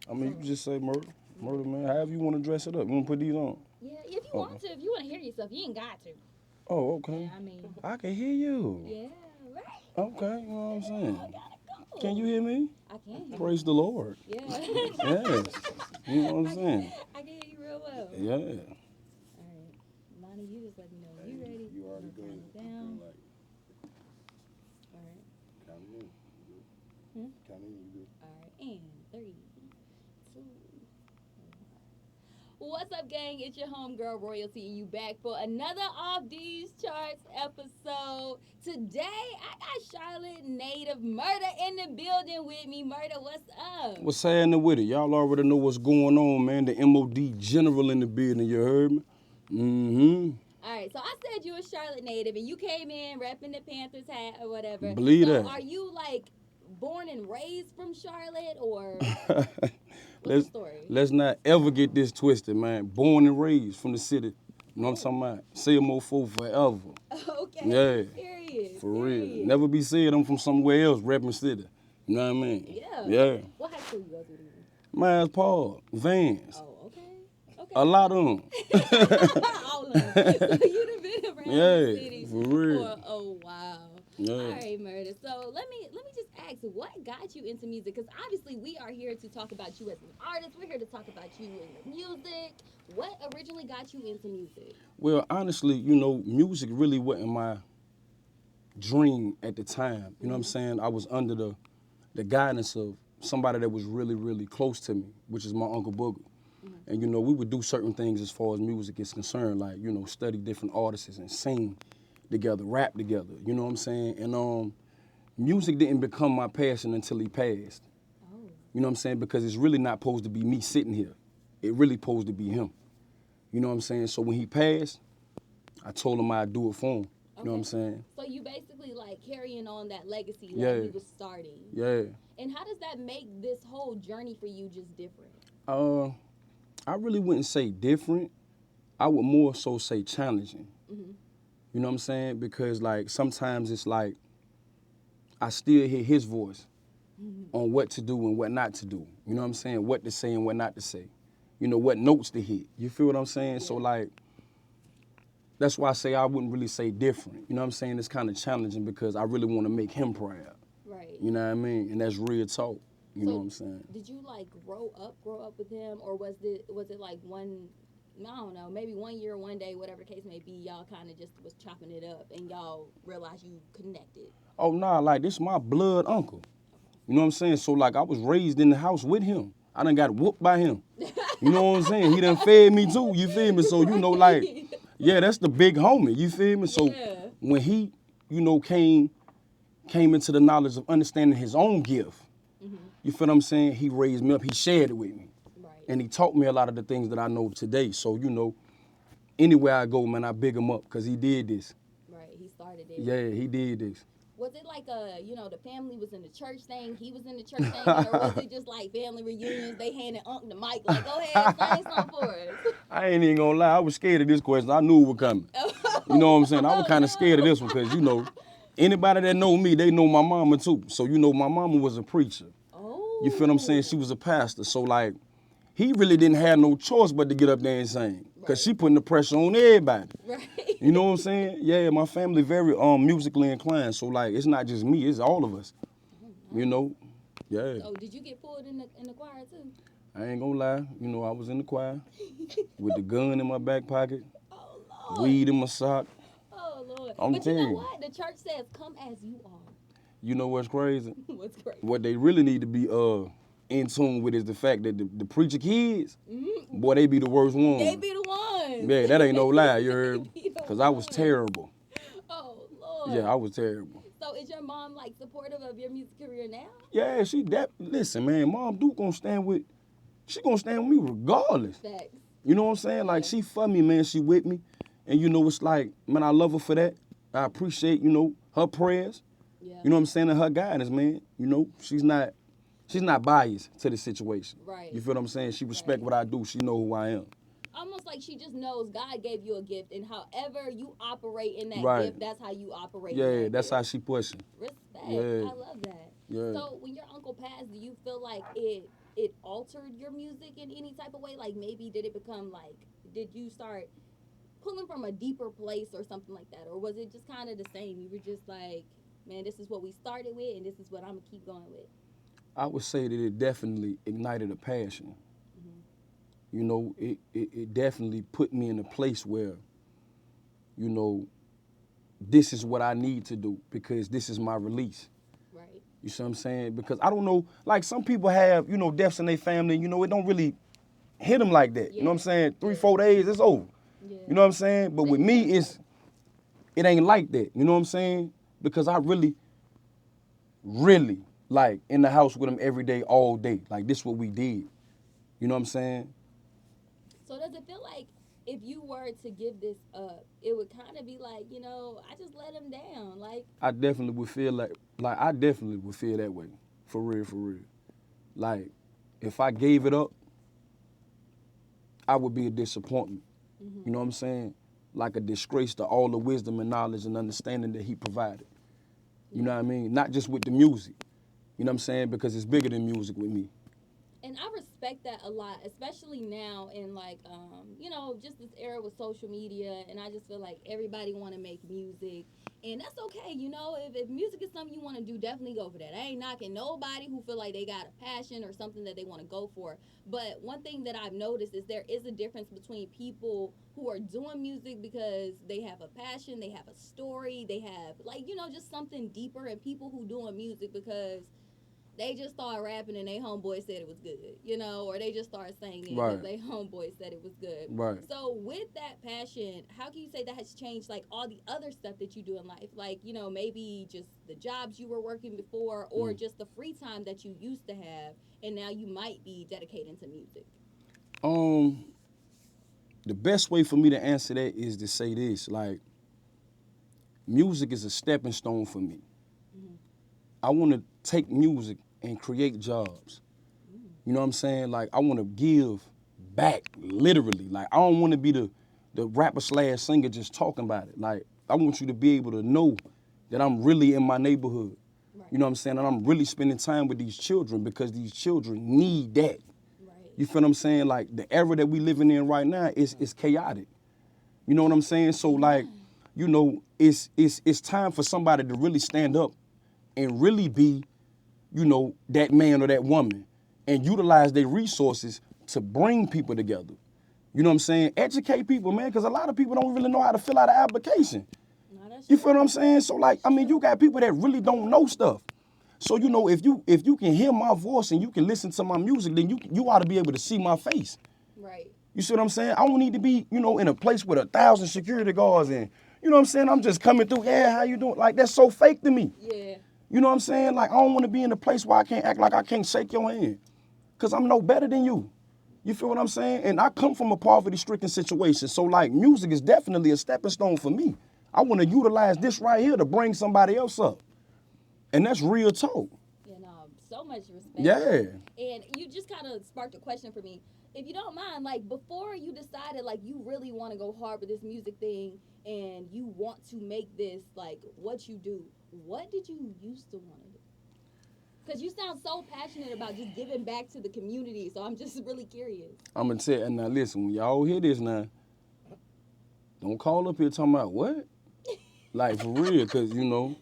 I mean, you can just say murder. Murder, man. However you want to dress it up. You want to put these on? Yeah, if you want to, if you want to hear yourself, you ain't got to. Oh, Yeah, okay. I mean, I can hear you. yeah, right. Okay, you know what I'm saying? I gotta go. Can you hear me? I can hear Praise you. the Lord. Yeah. Yes. You know what I'm saying? I can hear you real well. Yeah. All right, Lonnie, you just let me know when you ready. You already I'm gonna good. count it down. Like, All right. count it in. You good. Hmm? Count it in. You good. All right, and 3, 2, 1. What's up, gang? It's your homegirl Royalty, and you back for another Off These Charts episode. Today, I got Charlotte native Murda in the building with me. Murda, what's up? What's happening with it? Y'all already know what's going on, man. The MOD general in the building, you heard me? Mm-hmm. All right, so I said you a Charlotte native, and you came in repping the Panthers hat or whatever. Believe so that. Are you like born and raised from Charlotte, or what's the story? Let's not ever get this twisted, man. Born and raised from the city. You know what I'm talking about? CMO4 forever. Okay. Yeah. Period. For period. real. Never be said I'm from somewhere else, repping city. You know what I mean? Yeah. Yeah. What high school you go to? Then? Miles Paul, Vans. Oh, okay. Okay. A lot of them. All of them. So you done been around the city for real. for a while. Yeah. All right, Murda. So let me just ask, what got you into music? Because obviously we are here to talk about you as an artist. We're here to talk about you and your music. What originally got you into music? Well, honestly, you know, music really wasn't my dream at the time. You know what I'm saying? I was under the guidance of somebody that was really, really close to me, which is my Uncle Booger. And, you know, we would do certain things as far as music is concerned, like, you know, study different artists and sing together, rap together, you know what I'm saying? And music didn't become my passion until he passed. Oh. You know what I'm saying? Because it's really not supposed to be me sitting here. It really supposed to be him. You know what I'm saying? So when he passed, I told him I'd do it for him. You know what I'm saying? So you basically like carrying on that legacy Yeah. that he was starting. Yeah. And how does that make this whole journey for you just different? I really wouldn't say different. I would more so say challenging. Mm-hmm. You know what I'm saying? Because like sometimes it's like I still hear his voice on what to do and what not to do. You know what I'm saying? What to say and what not to say. You know, what notes to hit. You feel what I'm saying? Yeah. So like, that's why I say I wouldn't really say different. You know what I'm saying? It's kind of challenging because I really want to make him proud. Right. You know what I mean? And that's real talk. You know what I'm saying? Did you like grow up with him, or was it like one, I don't know, maybe 1 year, one day, whatever the case may be, y'all kind of just was chopping it up and y'all realized you connected? Oh nah, like this my blood uncle. You know what I'm saying? So like I was raised in the house with him. I done got whooped by him. You know what I'm saying? He done fed me too, you feel me? So you know like, yeah, that's the big homie, you feel me? So when he, you know, came into the knowledge of understanding his own gift, you feel what I'm saying? He raised me up, he shared it with me. Right. And he taught me a lot of the things that I know today. So, you know, anywhere I go, man, I big him up because he did this. Right, he started it. Yeah, he did this. Was it like the family was in the church thing, he was in the church thing, or was it just like family reunions, they handed Unc the mic, like, go ahead, sing something for us? I ain't even gonna lie, I was scared of this question. I knew it was coming. You know what I'm saying? I was kind of scared of this one because, you know, anybody that know me, they know my mama too. So, you know, my mama was a preacher. Oh. You feel what I'm saying? She was a pastor. So, like, he really didn't have no choice but to get up there and sing. Because she putting the pressure on everybody. Right. You know what I'm saying? Yeah, my family very musically inclined. So, like, it's not just me. It's all of us. You know? Yeah. So, did you get pulled in the choir, too? I ain't gonna lie. You know, I was in the choir with the gun in my back pocket, Oh, Lord. weed in my sock. Oh, Lord. I'm But you know telling you. what? The church says, come as you are. You know what's crazy? What's crazy? What they really need to be in tune with is the fact that the preacher kids, boy, they be the worst ones. They be the ones. Yeah, that ain't no lie, you heard? They be the Because I was ones. terrible. Oh, Lord. Yeah, I was terrible. So is your mom, like, supportive of your music career now? Yeah, listen, man, Mom Duke she gonna stand with me regardless. Facts. You know what I'm saying? Like, she for me, man, she with me. And you know, it's like, man, I love her for that. I appreciate, you know, her prayers. Yeah. You know what I'm saying? And her guidance, man. You know, she's not biased to the situation. Right. You feel what I'm saying? She respect what I do. She know who I am. Almost like she just knows God gave you a gift, and however you operate in that Right. gift, that's how you operate. Yeah, in that that's gift. how she pushing. Respect. Yeah. I love that. Yeah. So when your uncle passed, do you feel like it it altered your music in any type of way? Like maybe did it become like, did you start pulling from a deeper place or something like that? Or was it just kind of the same? You were just like, man, this is what we started with and this is what I'm going to keep going with. I would say that it definitely ignited a passion. You know, it definitely put me in a place where, you know, this is what I need to do because this is my release. Right. You see what I'm saying? Because I don't know, like some people have, you know, deaths in their family, you know, it don't really hit them like that. You know what I'm saying? 3-4 days, it's over. Yeah. You know what I'm saying? But with me, it ain't like that. You know what I'm saying? Because I really, really, like, in the house with him every day, all day. Like, this what we did. You know what I'm saying? So does it feel like if you were to give this up, it would kind of be like, you know, I just let him down. Like, I definitely would feel like I definitely would feel that way. For real, for real. Like, if I gave it up, I would be a disappointment. You know what I'm saying? Like a disgrace to all the wisdom and knowledge and understanding that he provided. You know what I mean? Not just with the music. You know what I'm saying? Because it's bigger than music with me. and I respect that a lot, especially now in like, you know, just this era with social media. And I just feel like everybody want to make music, and that's okay. You know, if music is something you want to do, definitely go for that. I ain't knocking nobody who feel like they got a passion or something that they want to go for. But one thing that I've noticed is there is a difference between people who are doing music because they have a passion, they have a story, they have like, you know, just something deeper, and people who doing music because they just started rapping and they homeboy said it was good, you know, or they just started singing because Right. they homeboy said it was good. Right. So with that passion, how can you say that has changed like all the other stuff that you do in life? Like, you know, maybe just the jobs you were working before or just the free time that you used to have and now you might be dedicating to music. Um, the best way for me to answer that is to say this, like, music is a stepping stone for me. I want to take music and create jobs. You know what I'm saying? Like, I want to give back, literally. Like, I don't want to be the rapper slash singer just talking about it. Like, I want you to be able to know that I'm really in my neighborhood. Right. You know what I'm saying? And I'm really spending time with these children because these children need that. Right. You feel what I'm saying? Like, the era that we living in right now is chaotic. You know what I'm saying? So, like, you know, it's time for somebody to really stand up and really be, you know, that man or that woman and utilize their resources to bring people together. You know what I'm saying? Educate people, man, because a lot of people don't really know how to fill out an application. No, that's You true. feel what I'm saying? So, like, I mean, you got people that really don't know stuff. So, you know, if you can hear my voice and you can listen to my music, then you ought to be able to see my face. Right. You see what I'm saying? I don't need to be, you know, in a place with 1,000 security guards and, you know what I'm saying? I'm just coming through, yeah, how you doing? Like, that's so fake to me. Yeah. You know what I'm saying? Like, I don't want to be in a place where I can't act like I can't shake your hand. Because I'm no better than you. You feel what I'm saying? And I come from a poverty-stricken situation. So, like, music is definitely a stepping stone for me. I want to utilize this right here to bring somebody else up. And that's real talk. You know, so much respect. Yeah. And you just kind of sparked a question for me. If you don't mind, like before you decided like you really want to go hard with this music thing and you want to make this like what you do, what did you used to want to do? Because you sound so passionate about just giving back to the community. So I'm just really curious. I'm going to tell you, now listen, when y'all hear this now, don't call up here talking about what? Like, for real, because, you know,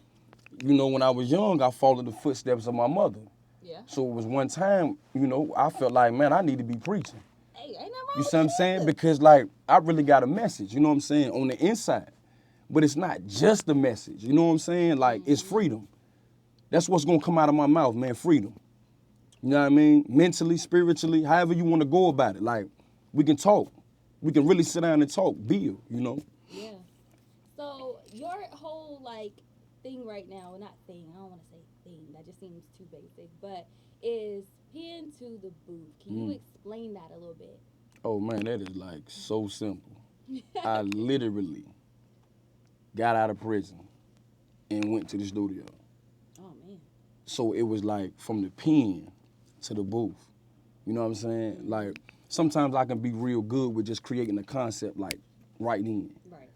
when I was young, I followed the footsteps of my mother. Yeah. So it was one time, you know, I felt like, man, I need to be preaching. Hey, ain't nothing wrong You with see what I'm saying? Because, like, I really got a message, you know what I'm saying, on the inside. But it's not just the message, you know what I'm saying? Like, it's freedom. That's what's going to come out of my mouth, man, freedom. You know what I mean? Mentally, spiritually, however you want to go about it. Like, we can talk. We can really sit down and talk, build, you know? Yeah. So your whole like thing right now, not thing, I don't want to say thing, that just seems too basic, but is Pen to the Booth. Can you explain that a little bit? Oh, man, that is, like, so simple. I literally got out of prison and went to the studio. Oh man. So it was like from the pen to the booth. You know what I'm saying? Like, sometimes I can be real good with just creating a concept, like, right in. Right.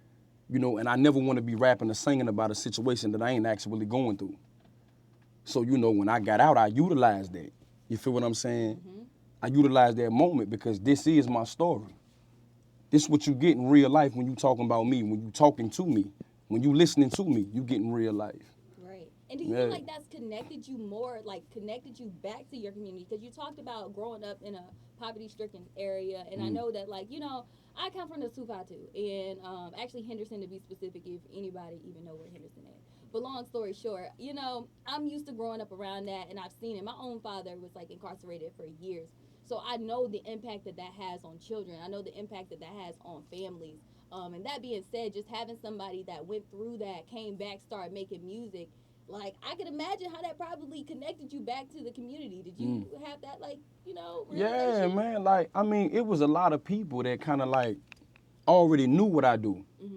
You know, and I never want to be rapping or singing about a situation that I ain't actually going through. So, you know, when I got out, I utilized that. You feel what I'm saying? I utilize that moment because this is my story. This is what you get in real life when you talking about me, when you talking to me, when you listening to me, you get in real life. Right. And do you feel like that's connected you more, like connected you back to your community? Because you talked about growing up in a poverty-stricken area, and I know that, like, I come from the 252, and actually Henderson to be specific, if anybody even know where Henderson is. But long story short, I'm used to growing up around that, and I've seen it. My own father was like incarcerated for years, so I know the impact that has on children. I know the impact that has on families. And that being said, just having somebody that went through that, came back, started making music, like I can imagine how that probably connected you back to the community. Did you have that, like, Yeah, realization? man. Like, I mean, it was a lot of people that kind of like already knew what I do. Mm-hmm.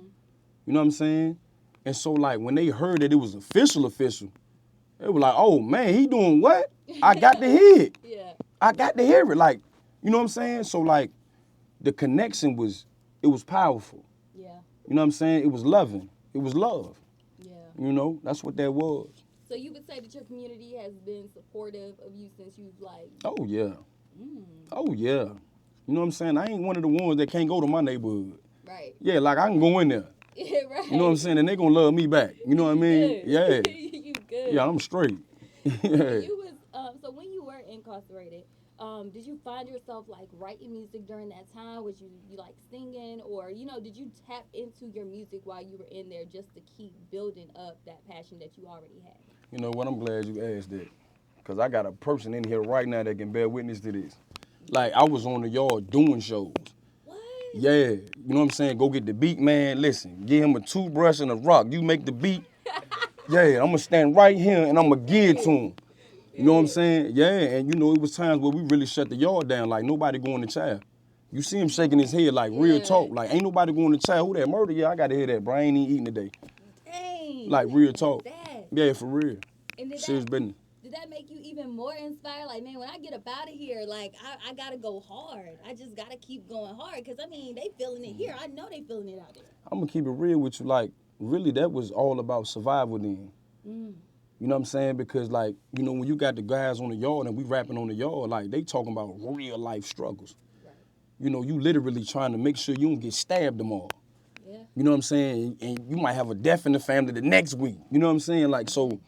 You know what I'm saying? And so, like, when they heard that it was official, they were like, oh, man, he doing what? I got to hear it. Yeah. I got to hear it. Like, you know what I'm saying? So, like, the connection it was powerful. Yeah. You know what I'm saying? It was loving. It was love. Yeah. That's what that was. So you would say that your community has been supportive of you since you've, like... Oh, yeah. Oh, yeah. You know what I'm saying? I ain't one of the ones that can't go to my neighborhood. Right. Yeah, like, I can go in there. Yeah, right. You know what I'm saying? And they gonna love me back. You know what I mean? Good. Yeah. You good. Yeah, I'm straight. You was so when you were incarcerated, did you find yourself like writing music during that time? Was you like singing, or did you tap into your music while you were in there just to keep building up that passion that you already had? You know what? I'm glad you asked that, cause I got a person in here right now that can bear witness to this. Like, I was on the yard doing shows. What? Yeah, you know what I'm saying? Go get the beat, man. Listen, give him a toothbrush and a rock. You make the beat. Yeah, I'm gonna stand right here and I'm gonna give it to him. You know what I'm saying? Yeah, and it was times where we really shut the yard down, like nobody going to child. You see him shaking his head like real talk, like ain't nobody going to child. Who that Murda? Yeah, I gotta hear that, bro. I ain't even eating today. Dang. Like real talk. That. Yeah, for real. And Serious business. Did that make you even more inspired? Like, man, when I get up out of here, like, I gotta go hard. I just gotta keep going hard. Because, I mean, they feeling it here. I know they feeling it out there. I'm going to keep it real with you. Like, really, that was all about survival then. You know what I'm saying? Because, like, when you got the guys on the yard and we rapping on the yard, like, they talking about real life struggles. Right. You literally trying to make sure you don't get stabbed tomorrow. Yeah. You know what I'm saying? And you might have a death in the family the next week. You know what I'm saying? Like, so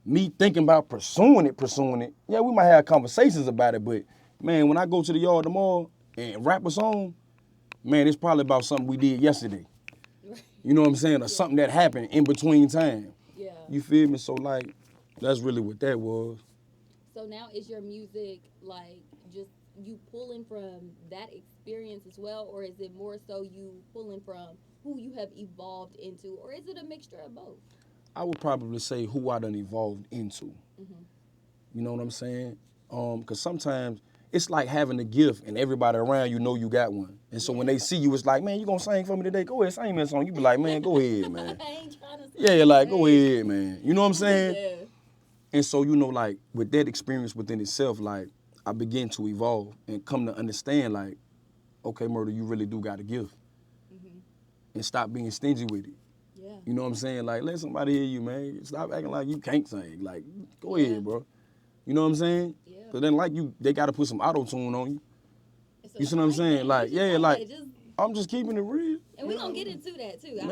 me thinking about pursuing it, yeah, we might have conversations about it, but, man, when I go to the yard tomorrow and rap a song, man, it's probably about something we did yesterday. You know what I'm saying? Or something that happened in between time. Yeah. You feel me? So, like, that's really what that was. So now is your music, like, just you pulling from that experience as well, or is it more so you pulling from who you have evolved into, or is it a mixture of both? I would probably say who I done evolved into. You know what I'm saying? Because sometimes it's like having a gift and everybody around you know you got one. And so when they see you, it's like, man, you gonna sing for me today? Go ahead, sing me a song. You be like, man, go ahead, man. I ain't trying to Yeah, like, go ahead, man. You know what I'm saying? Yeah. And so, like, with that experience within itself, like, I began to evolve and come to understand, like, okay, Murda, you really do got a gift. And stop being stingy with it. Yeah. You know what I'm saying? Like, let somebody hear you, man. Stop acting like you can't sing. Like, go ahead, bro. You know what I'm saying? Yeah. But then, like, they got to put some auto-tune on you. So You see what I'm saying? Like, yeah, like, just, I'm just keeping it real. and we're going to get into that, too. I'm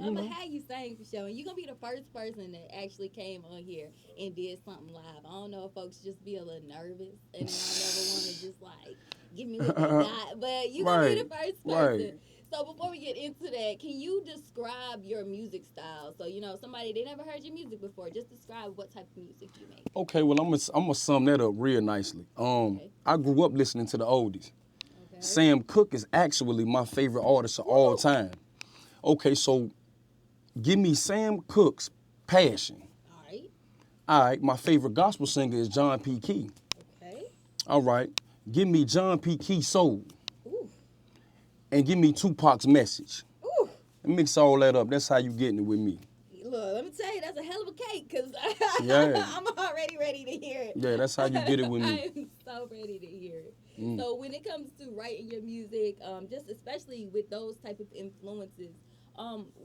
going to have you sing for sure. And you're going to be the first person that actually came on here and did something live. I don't know if folks just be a little nervous and they don't ever want to just, like, give me what they got. But you're going to be the first person. Right. So before we get into that, can you describe your music style? So, somebody, they never heard your music before. Just describe what type of music you make. Okay, well, I'm gonna sum that up real nicely. I grew up listening to the oldies. Okay. Sam Cooke is actually my favorite artist of all time. Okay, so give me Sam Cooke's Passion. All right. All right, my favorite gospel singer is John P. Key. Okay. All right, give me John P. Key Soul. Ooh. And give me Tupac's Message. Ooh. And mix all that up. That's how you getting it with me. Look, let me tell you, that's a hell of a cake, because Yeah. I'm already ready to hear it. Yeah, that's how you get it with me. I am so ready to hear it. So when it comes to writing your music, just especially with those type of influences,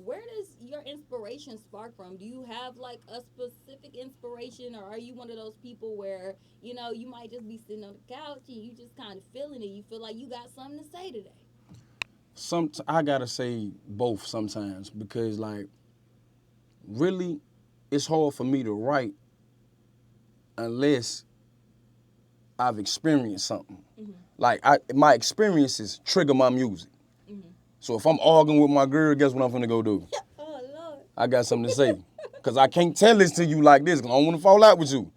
where does your inspiration spark from? Do you have like a specific inspiration, or are you one of those people where you might just be sitting on the couch and you just kind of feeling it? You feel like you got something to say today. I gotta say both sometimes because like really it's hard for me to write unless I've experienced something. Mm-hmm. Like my experiences trigger my music. Mm-hmm. So if I'm arguing with my girl, guess what I'm finna go do? Oh Lord. I got something to say. Cause I can't tell this to you like this, cause I don't wanna fall out with you.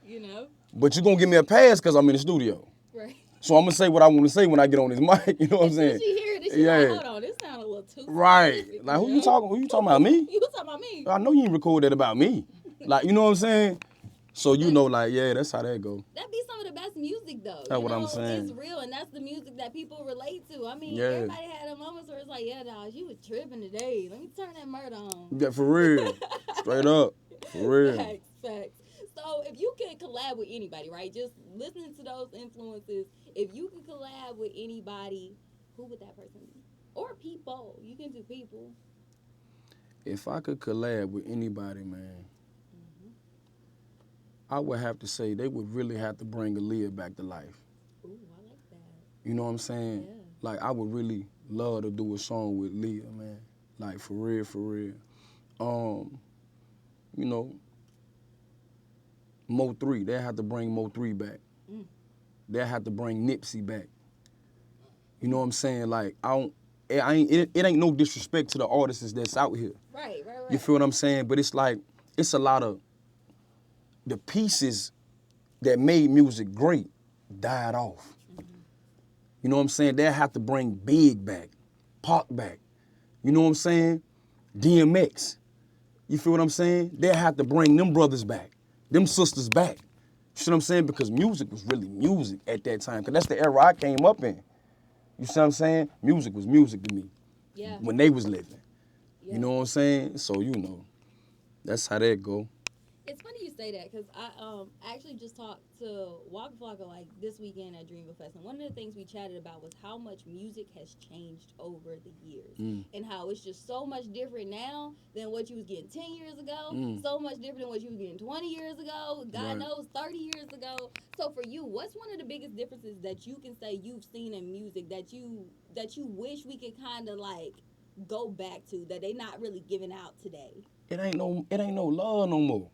But you gonna give me a pass cause I'm in the studio. Right. So I'm gonna say what I wanna say when I get on this mic, you know what I'm saying? She hear this, she like, hold on, this sound a little too Right. specific, Like who you talking about me? You talking about me. I know you ain't record that about me. Like, you know what I'm saying? So like, yeah, that's how that go. That be some of the best music though. That's what I'm saying. It's real, and that's the music that people relate to. I mean, Yeah. everybody had a moments where it's like, yeah, dog, you was tripping today. Let me turn that Murda on. Yeah, for real. Straight up. For real. Facts. So if you could collab with anybody, right? Just listening to those influences, if you could collab with anybody, who would that person be? Or people. You can do people. If I could collab with anybody, man, I would have to say they would really have to bring Aaliyah back to life. Ooh, I like that. You know what I'm saying? Yeah. Like, I would really love to do a song with Leah, man. Like, for real, for real. You know, Mo 3, they have to bring Mo 3 back. They have to bring Nipsey back. You know what I'm saying? Like, it ain't no disrespect to the artists that's out here. Right. You feel what I'm saying? But it's like, it's a lot of the pieces that made music great died off. You know what I'm saying? They have to bring Big back, Pac back. You know what I'm saying? DMX. You feel what I'm saying? They have to bring them brothers back, them sisters back. You see what I'm saying? Because music was really music at that time. Because that's the era I came up in. You see what I'm saying? Music was music to me. Yeah. When they was living. Yeah. You know what I'm saying? So, that's how that go. It's funny you say that because I actually just talked to Waka Flocka like this weekend at Dreamville Fest, and one of the things we chatted about was how much music has changed over the years, and how it's just so much different now than what you was getting 10 years ago, so much different than what you was getting 20 years ago, God knows 30 years ago. So for you, what's one of the biggest differences that you can say you've seen in music that you wish we could kind of like go back to that they not really giving out today? It ain't no love no more.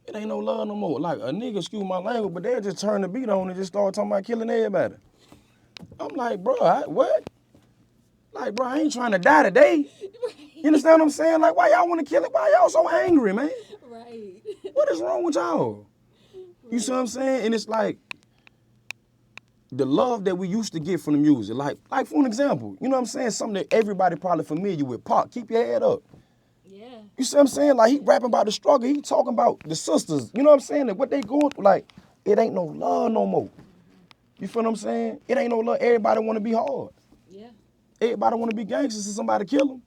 It ain't no love no more. Like a nigga, excuse my language, but they'll just turn the beat on and just start talking about killing everybody. I'm like, bro, what? Like, bro, I ain't trying to die today. You understand what I'm saying? Like, why y'all want to kill it? Why y'all so angry, man? Right. What is wrong with y'all? You see what I'm saying? And it's like the love that we used to get from the music. Like for an example, you know what I'm saying? Something that everybody probably familiar with. Pac, keep your head up. Yeah. You see what I'm saying? Like, he rapping about the struggle. He talking about the sisters. You know what I'm saying? That what they going through. Like, it ain't no love no more. You feel what I'm saying? It ain't no love. Everybody want to be hard. Yeah. Everybody want to be gangsters and somebody kill them.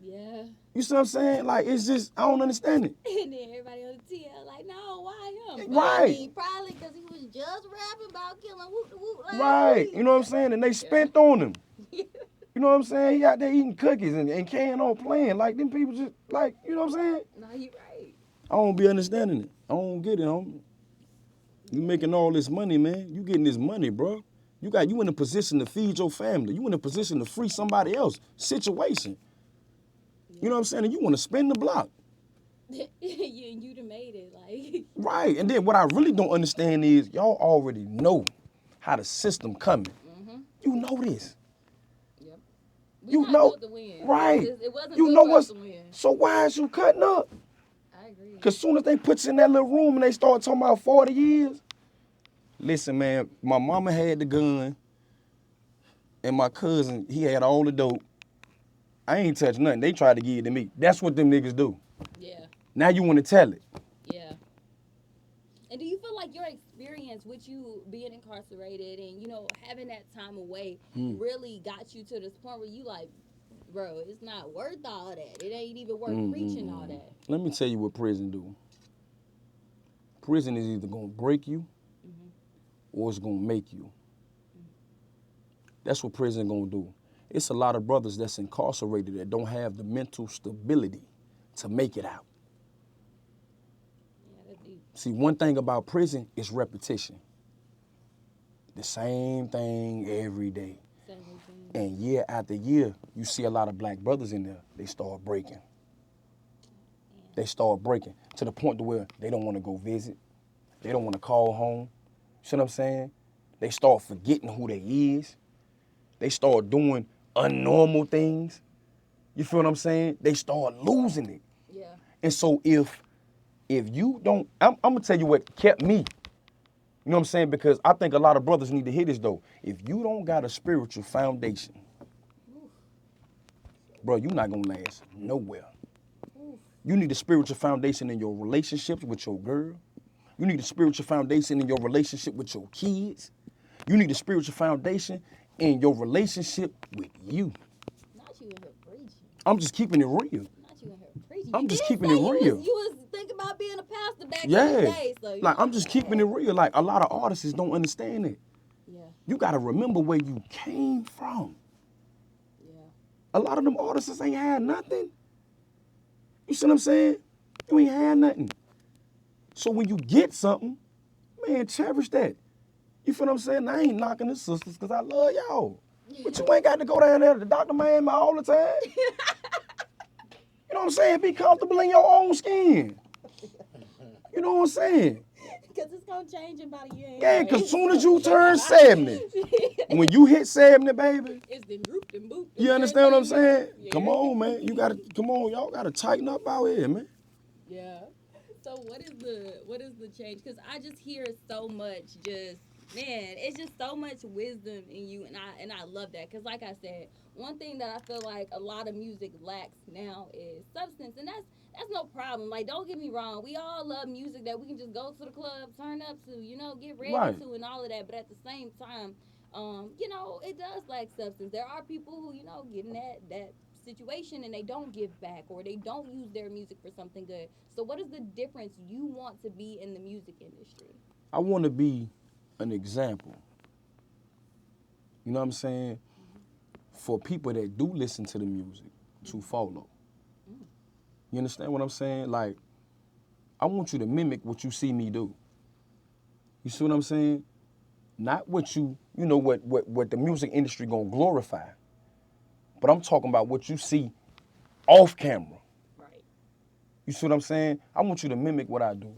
Yeah. You see what I'm saying? Like, it's just, I don't understand it. And then everybody on the TL like, no, why him? Right. I mean, probably because he was just rapping about killing whoop the whoop. Like, Right. You know what I'm saying? And they spent on him. You know what I'm saying? He out there eating cookies and carrying on playing. Like, them people just, like, you know what I'm saying? No, you right. I don't be understanding it. I don't get it, homie. You making all this money, man. You getting this money, bro. You in a position to feed your family. You in a position to free somebody else. Situation. You know what I'm saying? And you want to spin the block. You done made it, like. Right. And then what I really don't understand is y'all already know how the system coming. You know this. Yep. You not know, built to win. right? It wasn't You built know for us what's to win. so why is you cutting up? I agree. Cause soon as they put you in that little room and they start talking about 40 years. Listen, man, my mama had the gun, and my cousin, he had all the dope. I ain't touch nothing. They tried to give it to me. That's what them niggas do. Yeah. Now you want to tell it. Yeah. And do you feel like your experience with you being incarcerated and, having that time away really got you to this point where you like, bro, it's not worth all that. It ain't even worth preaching all that. Let me tell you what prison do. Prison is either going to break you or it's going to make you. That's what prison going to do. It's a lot of brothers that's incarcerated that don't have the mental stability to make it out. Yeah, that's deep. See, one thing about prison is repetition. The same thing every day. Same routine. And year after year, you see a lot of black brothers in there, they start breaking. They start breaking to the point to where they don't want to go visit. They don't want to call home. See what I'm saying? They start forgetting who they is. They start doing unnormal things. You feel what I'm saying? They start losing it. Yeah. And so if you don't, I'm gonna tell you what kept me. You know what I'm saying? Because I think a lot of brothers need to hear this though. If you don't got a spiritual foundation, bro, you're not gonna last nowhere. You need a spiritual foundation in your relationships with your girl. You need a spiritual foundation in your relationship with your kids. You need a spiritual foundation in your relationship with you. Not you in here preaching. I'm just keeping it real. Not you in here preaching. I'm You just did keeping say it real. You was thinking about being a pastor back in Yeah. the day. So you Like, know, I'm just keeping it real. Like, a lot of artists don't understand it. Yeah. You got to remember where you came from. Yeah. A lot of them artists ain't had nothing. You see what I'm saying? You ain't had nothing. So when you get something, man, cherish that. You feel what I'm saying? I ain't knocking the sisters because I love y'all. But you ain't got to go down there to the Dr. Miami all the time. You know what I'm saying? Be comfortable in your own skin. You know what I'm saying? Because it's going to change in about a year. Yeah, anyway. because as soon as you turn 70, when you hit 70, baby, It's the group and boop. you understand what I'm saying? Yeah. Come on, man. Come on, y'all got to tighten up out here, man. Yeah. So what is the change? Because I just hear so much. It's just so much wisdom in you, and I love that. Because like I said, one thing that I feel like a lot of music lacks now is substance, and that's no problem. Like, don't get me wrong, we all love music that we can just go to the club, turn up to, get ready Right. to, and all of that. But at the same time, it does lack substance. There are people who, get in that situation and they don't give back or they don't use their music for something good. So what is the difference you want to be in the music industry? I want to be an example. You know what I'm saying? For people that do listen to the music to follow. You understand what I'm saying? Like, I want you to mimic what you see me do. You see what I'm saying? Not what what the music industry gonna glorify. But I'm talking about what you see off camera. Right. You see what I'm saying? I want you to mimic what I do.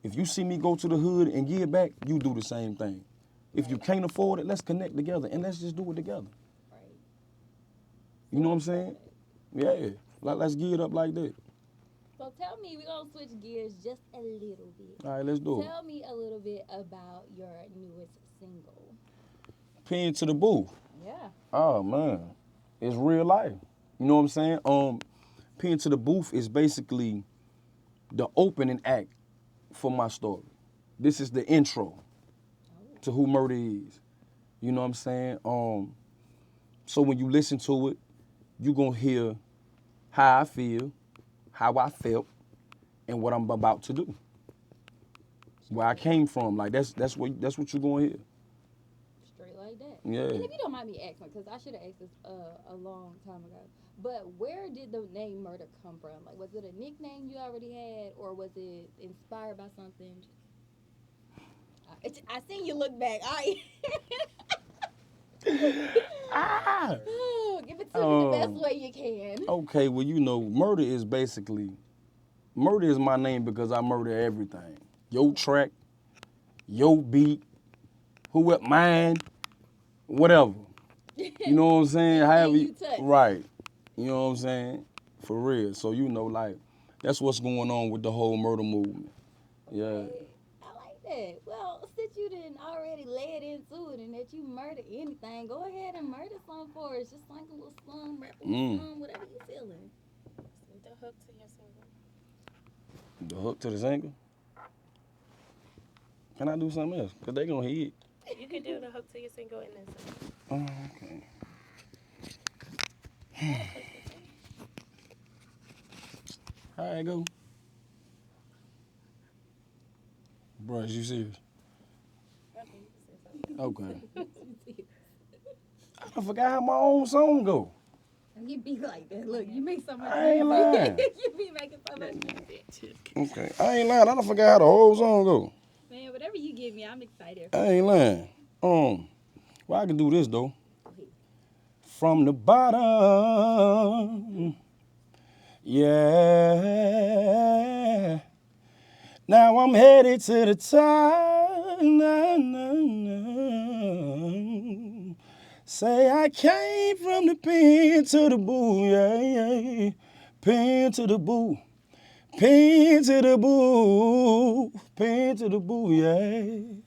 If you see me go to the hood and give back, you do the same thing. If you can't afford it, let's connect together and let's just do it together. Right. You know what I'm saying? Yeah. Let's gear it up like that. So tell me, we're going to switch gears just a little bit. All right, let's do it. Tell me a little bit about your newest single. Pin to the booth. Yeah. Oh, man. It's real life. You know what I'm saying? Pin to the booth is basically the opening act for my story. This is the intro to who Murda is. You know what I'm saying? So when you listen to it, you're going to hear how I feel, how I felt, and what I'm about to do. Where I came from. Like, that's what you're going to hear. Straight like that. Yeah. And if you don't mind me asking, because I should have asked this a long time ago, but where did the name Murda come from? Like, was it a nickname you already had, or was it inspired by something? I seen you look back. Give it to me the best way you can. Okay, well, Murda is my name because I murder everything. Your track, your beat, mine, whatever. You know what I'm saying? However you touch. Right. You know what I'm saying? For real. So, that's what's going on with the whole murder movement. Yeah. Okay. I like that. Well, since you didn't already led into it and that you murder anything, go ahead and murder something for us. Just sing a little song, rap a little song, whatever you feeling. The hook to your single. The hook to the single? Can I do something else? Because they going to hear it. You can do the hook to your single and then sing. Oh, okay. How it go? Bruh, is you serious? Okay, you can say something. Okay. I forgot how my own song go. You be like that. Look, you make so much I ain't music. lying. You be making so much music. Okay, I ain't lying. I done forgot how the whole song go. Man, whatever you give me, I'm excited. I ain't lying. Well, I can do this though. From the bottom, yeah. Now I'm headed to the top. Nah, nah, nah. Say I came from the pen to the boo, yeah, yeah. Pen to the boo. Pen to the boo. Pen to the boo, yeah. You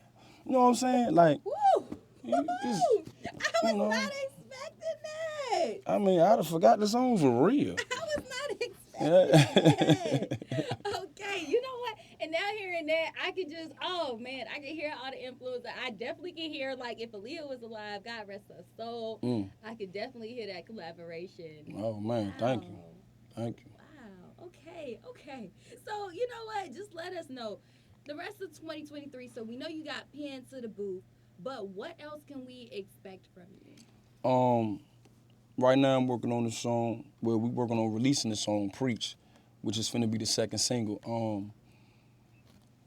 know what I'm saying? Like, Woo! you just, I was you know. not expecting that. I mean, I done forgot the song for real. I was not expecting Yeah. that. Okay, you know what? And now hearing that, I could just, oh man, I can hear all the influence. I definitely can hear, like, if Aaliyah was alive, God rest her soul, I could definitely hear that collaboration. Oh man, thank you. Thank you. Wow. Okay. So, you know what? Just let us know the rest of 2023. So, we know you got Pen to the Booth, but what else can we expect from you? Right now I'm working on the song. Well, we working on releasing the song "Preach," which is finna be the second single.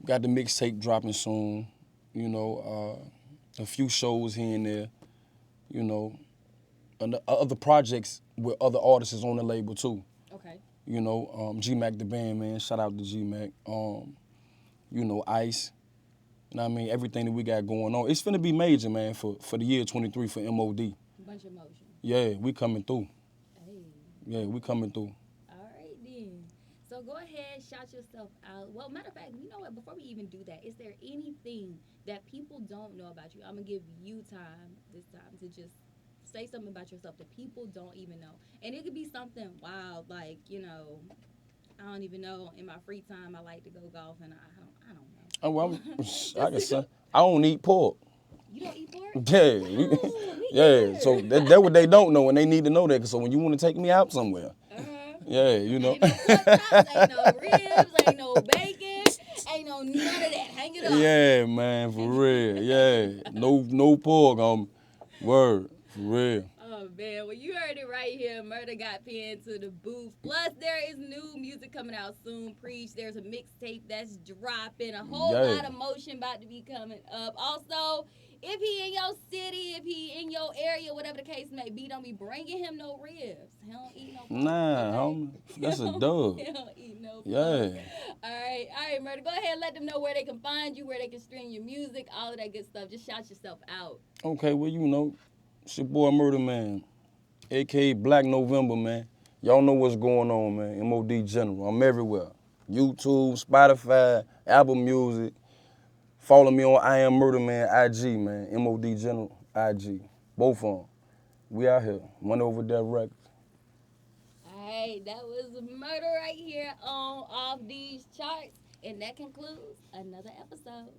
Got the mixtape dropping soon. You know, a few shows here and there. You know, and other projects with other artists on the label too. Okay. You know, G-Mac the band, man. Shout out to G-Mac. You know, Ice. You know what I mean? Everything that we got going on. It's finna be major, man, for the year 23 for MOD. Bunch of motion. Yeah, we coming through. Hey. Yeah, we coming through. All right, then. So go ahead, shout yourself out. Well, matter of fact, you know what? Before we even do that, is there anything that people don't know about you? I'm going to give you time this time to just say something about yourself that people don't even know. And it could be something wild, like, you know, I don't even know. In my free time, I like to go golf, and I don't know. Oh, well, I can say, I don't eat pork. You don't eat pork? Yeah, Me yeah. either. So that's what they don't know, and they need to know that. So when you want to take me out somewhere, yeah, you know. Ain't no pork chops, ain't no ribs, ain't no bacon, ain't no none of that. Hang it up. Yeah, man, for real. Yeah, no pork on me. Word, for real. Oh man, well you heard it right here. Murda got Pen to the Booth. Plus there is new music coming out soon. Preach. There's a mixtape that's dropping. A whole lot of motion about to be coming up. Also, if he in your city, if he in your area, whatever the case may be, don't be bringing him no ribs. He don't eat no pork. Nah, Okay? homie, that's a dub. He don't eat no pork. Yeah. All right, Murda. Go ahead and let them know where they can find you, where they can stream your music, all of that good stuff. Just shout yourself out. Okay, well, you know, it's your boy Murda, man, a.k.a. Black November, man. Y'all know what's going on, man. MOD General. I'm everywhere. YouTube, Spotify, Apple Music. Follow me on I Am Murda, man, IG, man. MOD General, IG. Both of them. We out here. Money Over That Records. All right, that was Murda right here on Off These Charts. And that concludes another episode.